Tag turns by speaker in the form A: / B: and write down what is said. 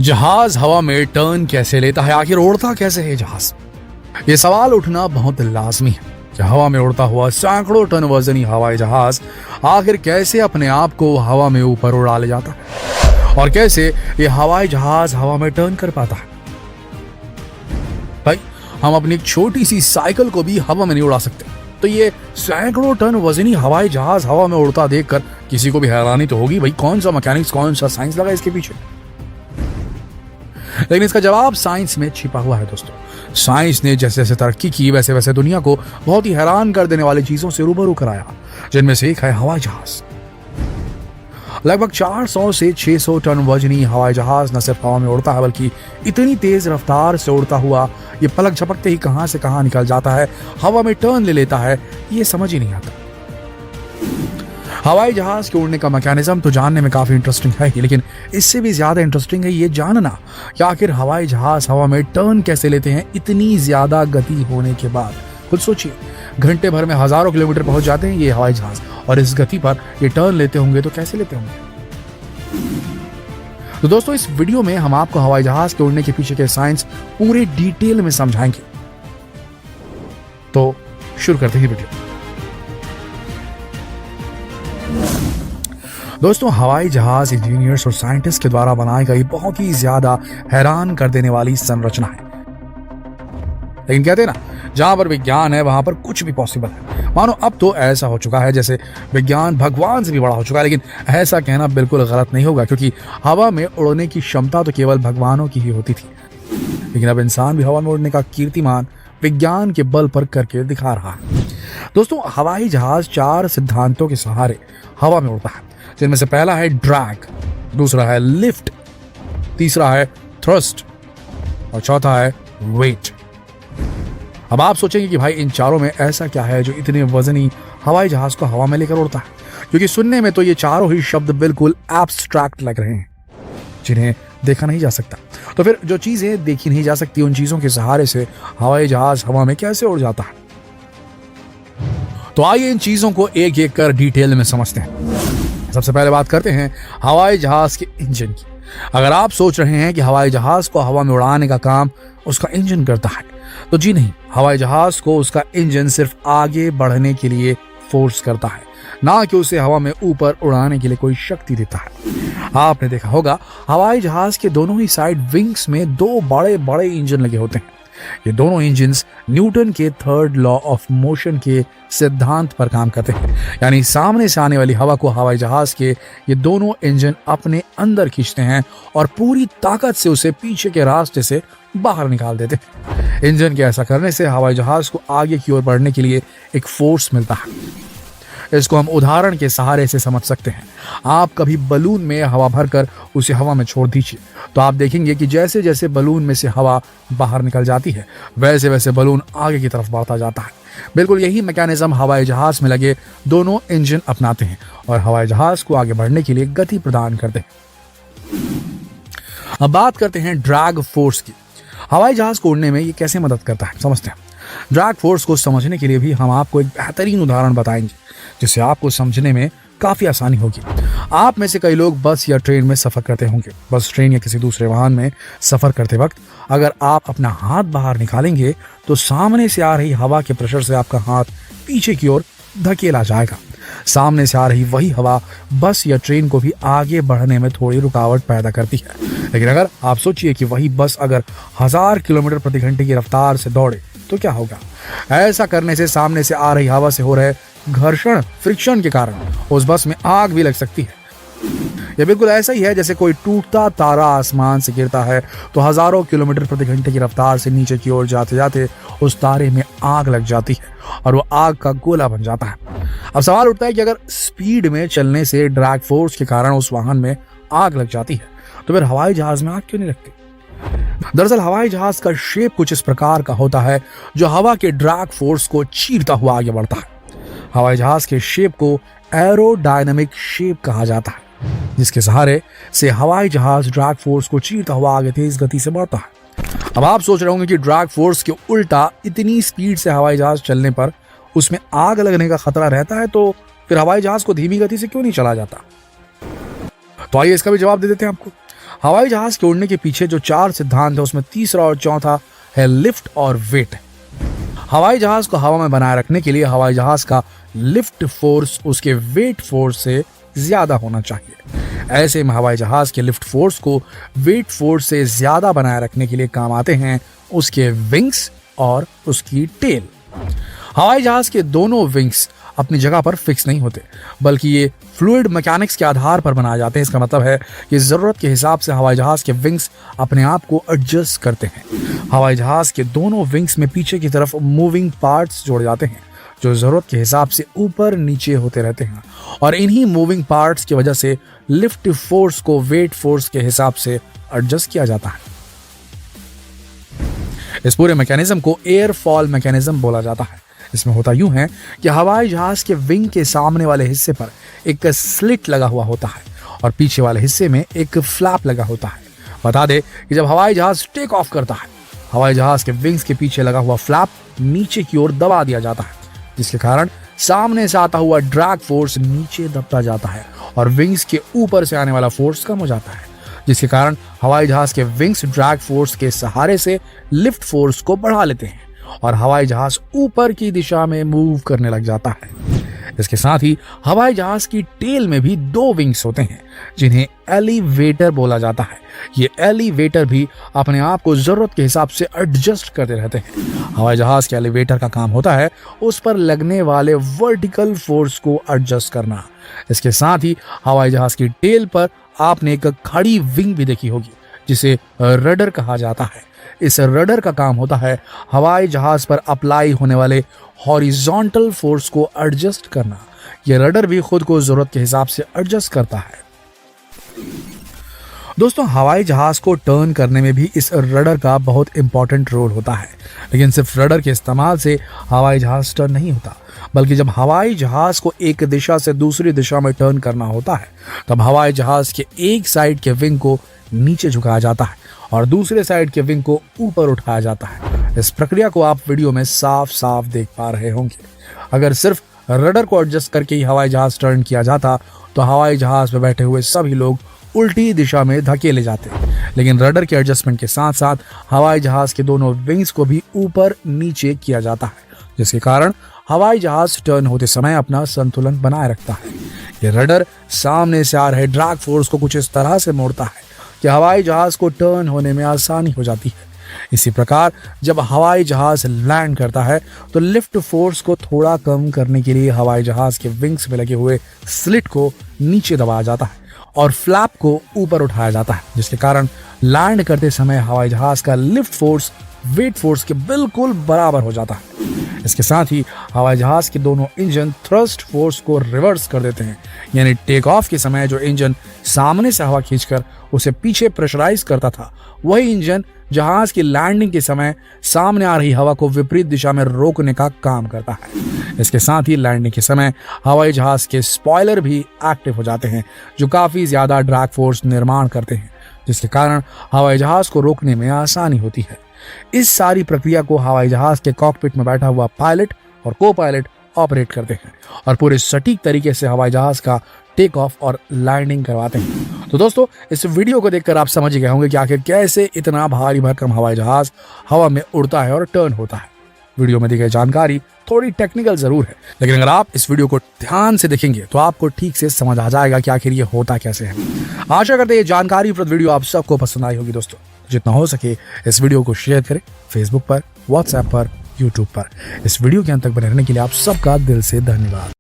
A: जहाज हवा में टर्न कैसे लेता है, आखिर उड़ता कैसे है जहाज? ये सवाल उठना बहुत लाजमी है कि हवा में उड़ता हुआ सैकड़ों टन वजनी हवाई जहाज आखिर कैसे अपने आप को हवा में ऊपर उड़ा ले जाता है और कैसे ये हवाई जहाज हवा में टर्न कर पाता है। भाई, हम अपनी एक छोटी सी साइकिल को भी हवा में नहीं उड़ा सकते, तो ये सैकड़ों टन वजनी हवाई जहाज हवा में उड़ता देखकर किसी को भी हैरानी तो होगी। भाई, कौन सा मैकेनिक्स, कौन सा साइंस लगा इसके पीछे? लेकिन इसका जवाब साइंस में छिपा हुआ है दोस्तों। साइंस ने जैसे जैसे तरक्की की वैसे वैसे दुनिया को बहुत ही हैरान कर देने वाली चीजों से रूबरू कराया, जिनमें से एक है हवाई जहाज। लगभग 400 से 600 टन वजनी हवाई जहाज न सिर्फ हवा में उड़ता है, बल्कि इतनी तेज रफ्तार से उड़ता हुआ ये पलक झपकते ही कहां से कहां निकल जाता है, हवा में टर्न ले लेता है, ये समझ ही नहीं आता। हवाई जहाज के उड़ने का मैकेनिज्म तो जानने में काफी इंटरेस्टिंग है ही, लेकिन इससे भी ज्यादा इंटरेस्टिंग है ये जानना कि आखिर हवाई जहाज हवा में टर्न कैसे लेते हैं इतनी ज्यादा गति होने के बाद। खुद सोचिए, घंटे भर में हजारों किलोमीटर पहुंच जाते हैं ये हवाई जहाज, और इस गति पर ये टर्न लेते होंगे तो कैसे लेते होंगे? तो दोस्तों, इस वीडियो में हम आपको हवाई जहाज के उड़ने के पीछे के साइंस पूरे डिटेल में समझाएंगे। तो शुरू करते हैं वीडियो। दोस्तों, हवाई जहाज इंजीनियर्स और साइंटिस्ट के द्वारा बनाई गई बहुत ही ज्यादा हैरान कर देने वाली संरचना है। लेकिन कहते हैं ना, जहां पर विज्ञान है वहां पर कुछ भी पॉसिबल है। मानो अब तो ऐसा हो चुका है जैसे विज्ञान भगवान से भी बड़ा हो चुका है, लेकिन ऐसा कहना बिल्कुल गलत नहीं होगा, क्योंकि हवा में उड़ने की क्षमता तो केवल भगवानों की ही होती थी। लेकिन अब इंसान भी हवा में उड़ने का कीर्तिमान विज्ञान के बल पर करके दिखा रहा है। दोस्तों, हवाई जहाज 4 सिद्धांतों के सहारे हवा में उड़ता है, जिनमें से पहला है ड्रैग, दूसरा है लिफ्ट, तीसरा है थ्रस्ट और चौथा है वेट। अब आप सोचेंगे कि भाई, इन चारों में ऐसा क्या है जो इतने वजनी हवाई जहाज को हवा में लेकर उड़ता है? क्योंकि सुनने में तो ये चारों ही शब्द बिल्कुल एब्स्ट्रैक्ट लग रहे हैं, जिन्हें देखा नहीं जा सकता। तो फिर जो चीजें देखी नहीं जा सकती, उन चीजों के सहारे से हवाई जहाज हवा में कैसे उड़ जाता है? तो आइए इन चीजों को एक एक कर डिटेल में समझते हैं। सबसे पहले बात करते हैं हवाई जहाज के इंजन की। अगर आप सोच रहे हैं कि हवाई जहाज को हवा में उड़ाने का काम उसका इंजन करता है, तो जी नहीं। हवाई जहाज को उसका इंजन सिर्फ आगे बढ़ने के लिए फोर्स करता है, ना कि उसे हवा में ऊपर उड़ाने के लिए कोई शक्ति देता है। आपने देखा होगा, हवाई जहाज के दोनों ही साइड विंग्स में 2 बड़े बड़े इंजन लगे होते हैं। ये दोनों इंजन्स न्यूटन के 3rd लॉ ऑफ मोशन के सिद्धांत पर काम करते हैं, यानी सामने से आने वाली हवा को हवाई जहाज के ये दोनों इंजन अपने अंदर खींचते हैं और पूरी ताकत से उसे पीछे के रास्ते से बाहर निकाल देते हैं। इंजन के ऐसा करने से हवाई जहाज को आगे की ओर बढ़ने के लिए एक फोर्स मिलता है। इसको हम उदाहरण के सहारे से समझ सकते हैं। आप कभी बलून में हवा भरकर उसे हवा में छोड़ दीजिए, तो आप देखेंगे कि जैसे जैसे बलून में से हवा बाहर निकल जाती है, वैसे वैसे बलून आगे की तरफ बढ़ता जाता है। बिल्कुल यही मैकेनिज्म हवाई जहाज में लगे दोनों इंजन अपनाते हैं और हवाई जहाज को आगे बढ़ने के लिए गति प्रदान करते हैं। अब बात करते हैं ड्रैग फोर्स की। हवाई जहाज को उड़ने में ये कैसे मदद करता है, समझते हैं। ड्रैग फोर्स को समझने के लिए भी हम आपको एक बेहतरीन उदाहरण बताएंगे, जिससे आपको समझने में काफी आसानी होगी। आप में से कई लोग बस या ट्रेन में सफर करते होंगे। बस, ट्रेन या किसी दूसरे वाहन में सफर करते वक्त अगर आप अपना हाथ बाहर निकालेंगे, तो सामने से आ रही हवा के प्रेशर से आपका हाथ पीछे की ओर धकेला जाएगा। सामने से आ रही वही हवा बस या ट्रेन को भी आगे बढ़ने में थोड़ी रुकावट पैदा करती है। लेकिन अगर आप सोचिए कि वही बस अगर 1000 किलोमीटर प्रति घंटे की रफ्तार से दौड़े, तो क्या होगा? ऐसा करने से सामने से आ रही हवा से हो रहे घर्षण, फ्रिक्शन के कारण उस बस में आग भी लग सकती है। यह बिल्कुल ऐसा ही है जैसे कोई टूटता तारा आसमान से गिरता है, तो हजारों किलोमीटर प्रति घंटे की रफ्तार से नीचे की ओर जाते जाते उस तारे में आग लग जाती है और वो आग का गोला बन जाता है। अब सवाल उठता है कि अगर स्पीड में चलने से ड्रैग फोर्स के कारण उस वाहन में आग लग जाती है, तो फिर हवाई जहाज में आग क्यों नहीं लगती? दरअसल हवाई जहाज का शेप कुछ इस प्रकार का होता है, जो हवा के ड्रैग फोर्स को चीरता हुआ आगे बढ़ता है। हवाई जहाज के शेप को एरोडायनामिक शेप कहा जाता है, जिसके सहारे से हवाई जहाज ड्रैग फोर्स को चीरता हुआ आगे तेज गति से बढ़ता है। अब आप सोच रहे होंगे कि ड्रैग फोर्स के उल्टा इतनी स्पीड से हवाई जहाज चलने पर उसमें आग लगने का खतरा रहता है, तो फिर हवाई जहाज को धीमी गति से क्यों नहीं चला जाता? तो आइए इसका भी जवाब दे देते हैं आपको। हवाई जहाज के उड़ने के पीछे जो 4 सिद्धांत है उसमें तीसरा और चौथा है लिफ्ट और वेट। हवाई जहाज को हवा में बनाए रखने के लिए हवाई जहाज का लिफ्ट फोर्स उसके वेट फोर्स से ज्यादा होना चाहिए। ऐसे में हवाई जहाज के लिफ्ट फोर्स को वेट फोर्स से ज्यादा बनाए रखने के लिए काम आते हैं उसके विंग्स और उसकी टेल। हवाई जहाज के दोनों विंग्स अपनी जगह पर फिक्स नहीं होते, बल्कि ये फ्लूइड मैकेनिक्स के आधार पर बनाए जाते हैं। इसका मतलब है कि जरूरत के हिसाब से हवाई जहाज के विंग्स अपने आप को एडजस्ट करते हैं। हवाई जहाज के दोनों विंग्स में पीछे की तरफ मूविंग पार्ट्स जोड़े जाते हैं जो जरूरत के हिसाब से ऊपर नीचे होते रहते हैं, और इन्हीं मूविंग पार्ट्स की वजह से लिफ्ट फोर्स को वेट फोर्स के हिसाब से एडजस्ट किया जाता है। इस पूरे मैकेनिज्म को एयर फॉल मैकेनिज्म बोला जाता है। इसमें होता यूं है कि हवाई जहाज के विंग के सामने वाले हिस्से पर एक स्लिट लगा हुआ होता है और पीछे वाले हिस्से में एक फ्लैप लगा होता है। बता दे कि जब हवाई जहाज टेक ऑफ करता है, हवाई जहाज के विंग्स के पीछे लगा हुआ फ्लैप नीचे की ओर दबा दिया जाता है, जिसके कारण सामने से आता हुआ ड्रैग फोर्स नीचे दबता जाता है और विंग्स के ऊपर से आने वाला फोर्स कम हो जाता है, जिसके कारण हवाई जहाज के विंग्स ड्रैग फोर्स के सहारे से लिफ्ट फोर्स को बढ़ा लेते हैं और हवाई जहाज ऊपर की दिशा में मूव करने लग जाता है। इसके साथ ही हवाई जहाज की टेल में भी 2 विंग्स होते हैं जिन्हें एलिवेटर बोला जाता है। ये एलिवेटर भी अपने आप को जरूरत के हिसाब से एडजस्ट करते रहते हैं। हवाई जहाज के एलिवेटर का काम होता है उस पर लगने वाले वर्टिकल फोर्स को एडजस्ट करना। इसके साथ ही हवाई जहाज की टेल पर आपने एक खड़ी विंग भी देखी होगी जिसे रडर कहा जाता है। इस रडर का काम होता है हवाई जहाज पर अप्लाई होने वाले हॉरिजॉन्टल फोर्स को एडजस्ट करना। यह रडर भी खुद को जरूरत के हिसाब से एडजस्ट करता है। दोस्तों, हवाई जहाज को टर्न करने में भी इस रडर का बहुत इंपॉर्टेंट रोल होता है, लेकिन सिर्फ रडर के इस्तेमाल से हवाई जहाज टर्न नहीं होता, बल्कि जब हवाई जहाज को एक दिशा से दूसरी दिशा में टर्न करना होता है तब हवाई जहाज के एक साइड के विंग को नीचे झुकाया जाता है और दूसरे साइड के विंग को ऊपर उठाया जाता है। इस प्रक्रिया को आप वीडियो में साफ साफ देख पा रहे होंगे। अगर सिर्फ रडर को एडजस्ट करके ही हवाई जहाज टर्न किया जाता तो हवाई जहाज में बैठे हुए सभी लोग उल्टी दिशा में धकेले जाते, लेकिन रडर के एडजस्टमेंट के साथ साथ हवाई जहाज के दोनों विंग्स को भी ऊपर नीचे किया जाता है, जिसके कारण हवाई जहाज टर्न होते समय अपना संतुलन बनाए रखता है। ये रडर सामने से आ रहे ड्रैग फोर्स को कुछ इस तरह से मोड़ता है कि हवाई जहाज को टर्न होने में आसानी हो जाती है। इसी प्रकार जब हवाई जहाज लैंड करता है तो लिफ्ट फोर्स को थोड़ा कम करने के लिए हवाई जहाज के विंग्स में लगे हुए स्लिट को नीचे दबाया जाता है और फ्लैप को ऊपर उठाया जाता है, जिसके कारण लैंड करते समय हवाई जहाज का लिफ्ट फोर्स वेट फोर्स के बिल्कुल बराबर हो जाता है। इसके साथ ही हवाई जहाज के दोनों इंजन थ्रस्ट फोर्स को रिवर्स कर देते हैं, यानी टेक ऑफ के समय जो इंजन सामने से हवा खींचकर उसे पीछे प्रेशराइज करता था, वही इंजन जहाज की लैंडिंग के समय सामने आ रही हवा को विपरीत दिशा में रोकने का काम करता है। इसके साथ ही लैंडिंग के समय हवाई जहाज के स्पॉयलर भी एक्टिव हो जाते हैं, जो काफी ज्यादा ड्रैग फोर्स निर्माण करते हैं, जिसके कारण हवाई जहाज को रोकने में आसानी होती है। इस सारी प्रक्रिया को हवाई जहाज के कॉकपिट में बैठा हुआ पायलट और को पायलट ऑपरेट करते हैं और पूरे सटीक तरीके से हवाई जहाज का टेक ऑफ और लैंडिंग करवाते हैं। तो दोस्तों, इस वीडियो को देखकर आप समझ गए होंगे कि आखिर कैसे इतना भारी भरकम हवाई जहाज हवा में उड़ता है और टर्न होता है। वीडियो में दी गई जानकारी थोड़ी टेक्निकल जरूर है, लेकिन अगर आप इस वीडियो को ध्यान से देखेंगे तो आपको ठीक से समझ आ जाएगा कि आखिर ये होता कैसे है। आशा करते हैं ये जानकारीप्रद वीडियो आप सबको पसंद आई होगी। दोस्तों, जितना हो सके इस वीडियो को शेयर करें फेसबुक पर, व्हाट्सएप पर, यूट्यूब पर। इस वीडियो के अंत तक बने रहने के लिए आप सबका दिल से धन्यवाद।